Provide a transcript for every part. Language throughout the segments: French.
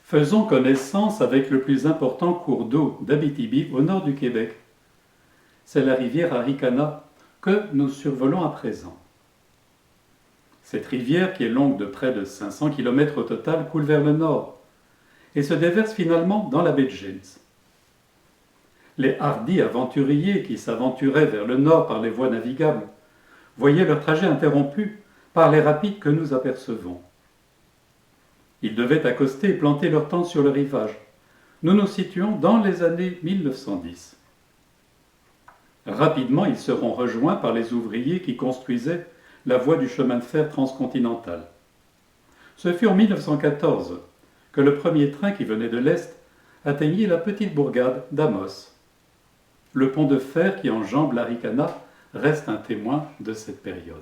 Faisons connaissance avec le plus important cours d'eau d'Abitibi au nord du Québec. C'est la rivière Arikana que nous survolons à présent. Cette rivière, qui est longue de près de 500 km au total, coule vers le nord et se déverse finalement dans la baie de James. Les hardis aventuriers qui s'aventuraient vers le nord par les voies navigables voyaient leur trajet interrompu par les rapides que nous apercevons. Ils devaient accoster et planter leur tente sur le rivage. Nous nous situons dans les années 1910. Rapidement, ils seront rejoints par les ouvriers qui construisaient la voie du chemin de fer transcontinental. Ce fut en 1914 que le premier train qui venait de l'Est atteignit la petite bourgade d'Amos. Le pont de fer qui enjambe l'Arikana reste un témoin de cette période.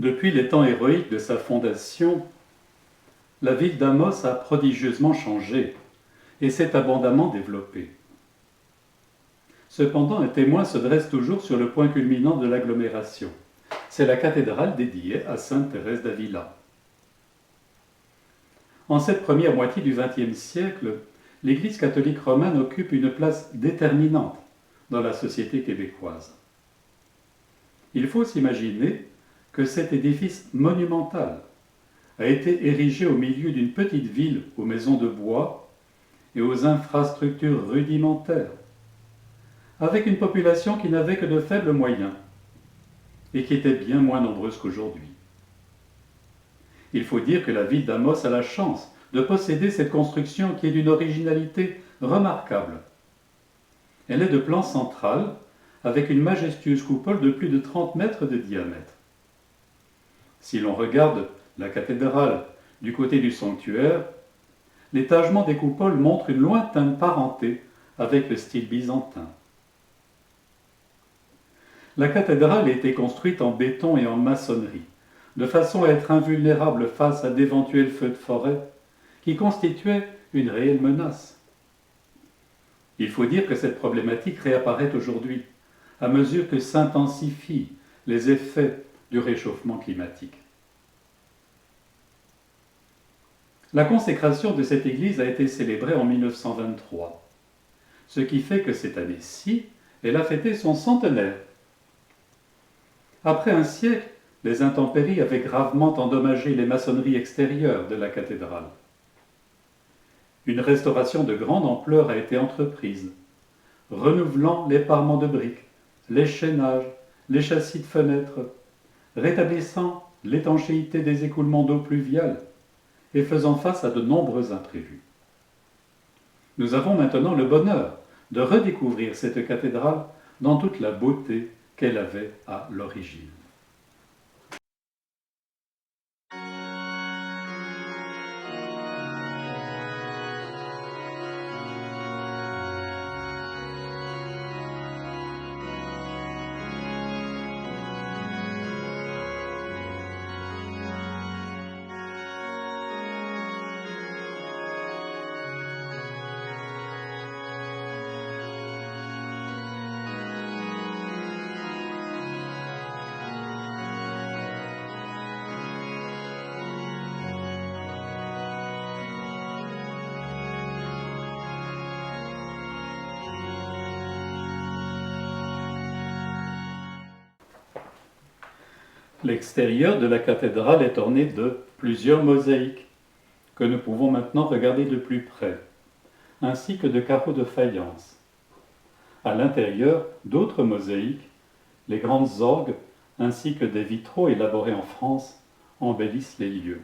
Depuis les temps héroïques de sa fondation, la ville d'Amos a prodigieusement changé et s'est abondamment développée. Cependant, un témoin se dresse toujours sur le point culminant de l'agglomération. C'est la cathédrale dédiée à Sainte Thérèse d'Avila. En cette première moitié du XXe siècle, l'Église catholique romaine occupe une place déterminante dans la société québécoise. Il faut s'imaginer que cet édifice monumental a été érigé au milieu d'une petite ville aux maisons de bois et aux infrastructures rudimentaires, avec une population qui n'avait que de faibles moyens et qui était bien moins nombreuse qu'aujourd'hui. Il faut dire que la ville d'Amos a la chance de posséder cette construction qui est d'une originalité remarquable. Elle est de plan central, avec une majestueuse coupole de plus de 30 mètres de diamètre. Si l'on regarde la cathédrale du côté du sanctuaire, l'étagement des coupoles montre une lointaine parenté avec le style byzantin. La cathédrale a été construite en béton et en maçonnerie, de façon à être invulnérable face à d'éventuels feux de forêt qui constituaient une réelle menace. Il faut dire que cette problématique réapparaît aujourd'hui, à mesure que s'intensifient les effets du réchauffement climatique. La consécration de cette église a été célébrée en 1923, ce qui fait que cette année-ci, elle a fêté son centenaire. Après un siècle, les intempéries avaient gravement endommagé les maçonneries extérieures de la cathédrale. Une restauration de grande ampleur a été entreprise, renouvelant les parements de briques, les chaînages, les châssis de fenêtres, rétablissant l'étanchéité des écoulements d'eau pluviale et faisant face à de nombreux imprévus. Nous avons maintenant le bonheur de redécouvrir cette cathédrale dans toute la beauté qu'elle avait à l'origine. L'extérieur de la cathédrale est orné de plusieurs mosaïques que nous pouvons maintenant regarder de plus près, ainsi que de carreaux de faïence. À l'intérieur, d'autres mosaïques, les grandes orgues, ainsi que des vitraux élaborés en France, embellissent les lieux.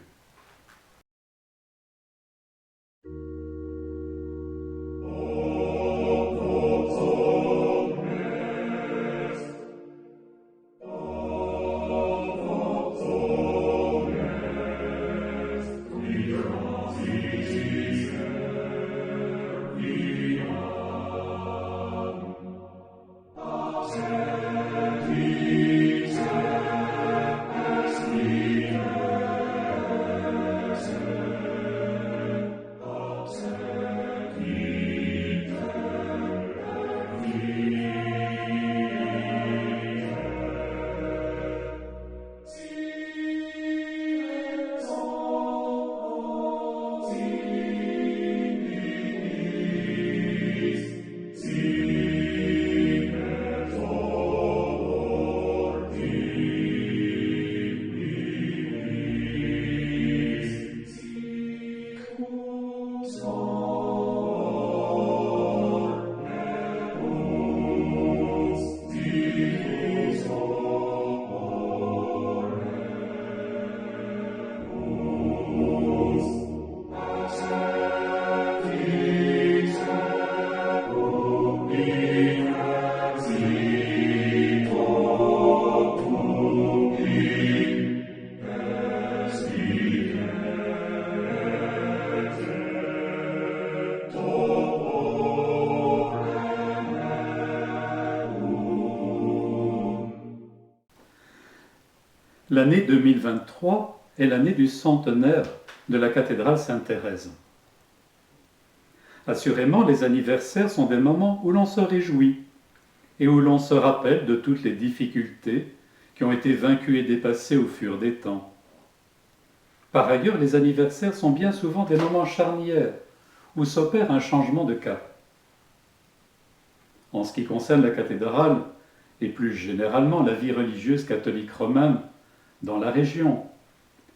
L'année 2023 est l'année du centenaire de la cathédrale Sainte-Thérèse. Assurément, les anniversaires sont des moments où l'on se réjouit et où l'on se rappelle de toutes les difficultés qui ont été vaincues et dépassées au fur des temps. Par ailleurs, les anniversaires sont bien souvent des moments charnières où s'opère un changement de cap. En ce qui concerne la cathédrale, et plus généralement la vie religieuse catholique romaine dans la région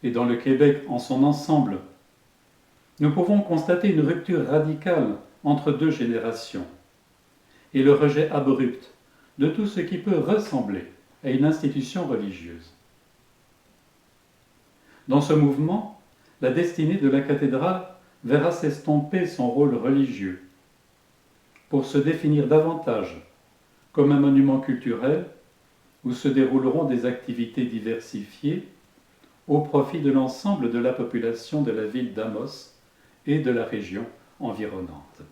et dans le Québec en son ensemble, nous pouvons constater une rupture radicale entre deux générations et le rejet abrupt de tout ce qui peut ressembler à une institution religieuse. Dans ce mouvement, la destinée de la cathédrale verra s'estomper son rôle religieux, pour se définir davantage comme un monument culturel où se dérouleront des activités diversifiées au profit de l'ensemble de la population de la ville d'Amos et de la région environnante.